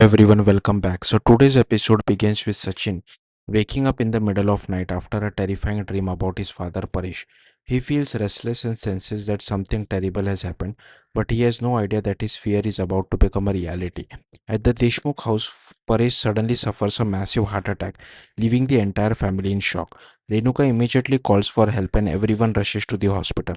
Everyone, welcome back. So today's episode begins with Sachin waking up in the middle of night after a terrifying dream about his father Paresh. He feels restless and senses that something terrible has happened, but he has no idea that his fear is about to become a reality. At the Deshmukh house, Paresh suddenly suffers a massive heart attack, leaving the entire family in shock. Renuka immediately calls for help and everyone rushes to the hospital.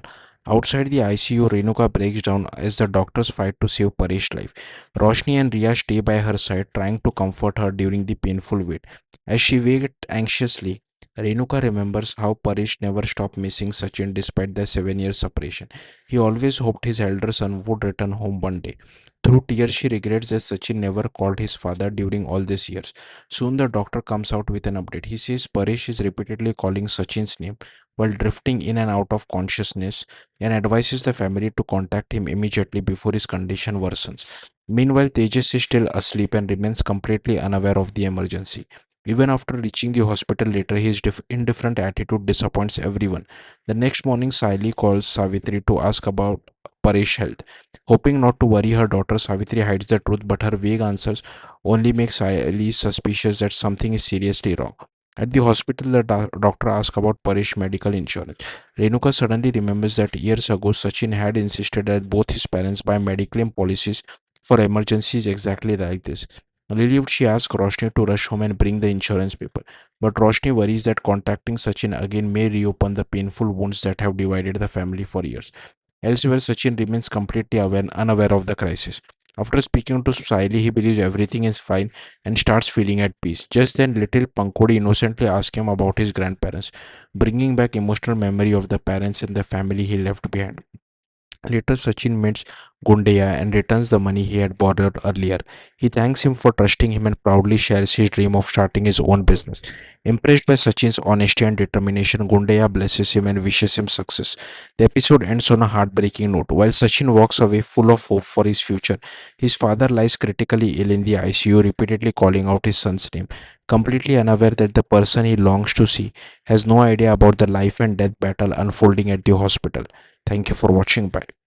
Outside the ICU, Renuka breaks down as the doctors fight to save Paresh's life. Roshni and Ria stay by her side, trying to comfort her during the painful wait. As she waits anxiously, Renuka remembers how Paresh never stopped missing Sachin despite their 7 year separation. He always hoped his elder son would return home one day. Through tears, she regrets that Sachin never called his father during all these years. Soon, the doctor comes out with an update. He says Paresh is repeatedly calling Sachin's name while drifting in and out of consciousness and advises the family to contact him immediately before his condition worsens. Meanwhile, Tejas is still asleep and remains completely unaware of the emergency. Even after reaching the hospital later, his indifferent attitude disappoints everyone. The next morning, Saili calls Savitri to ask about Paresh's health. Hoping not to worry her daughter, Savitri hides the truth, but her vague answers only make Saili suspicious that something is seriously wrong. At the hospital, the doctor asks about Paresh's medical insurance. Renuka suddenly remembers that years ago, Sachin had insisted that both his parents buy medical policies for emergencies exactly like this. Relieved, she asks Roshni to rush home and bring the insurance paper. But Roshni worries that contacting Sachin again may reopen the painful wounds that have divided the family for years. Elsewhere, Sachin remains completely unaware of the crisis. After speaking to Saili, he believes everything is fine and starts feeling at peace. Just then, little Pankodi innocently asks him about his grandparents, bringing back emotional memory of the parents and the family he left behind. Later, Sachin meets Gundeya and returns the money he had borrowed earlier. He thanks him for trusting him and proudly shares his dream of starting his own business. Impressed by Sachin's honesty and determination, Gundeya blesses him and wishes him success. The episode ends on a heartbreaking note. While Sachin walks away full of hope for his future, his father lies critically ill in the ICU, repeatedly calling out his son's name. Completely unaware that the person he longs to see has no idea about the life and death battle unfolding at the hospital. Thank you for watching. Bye.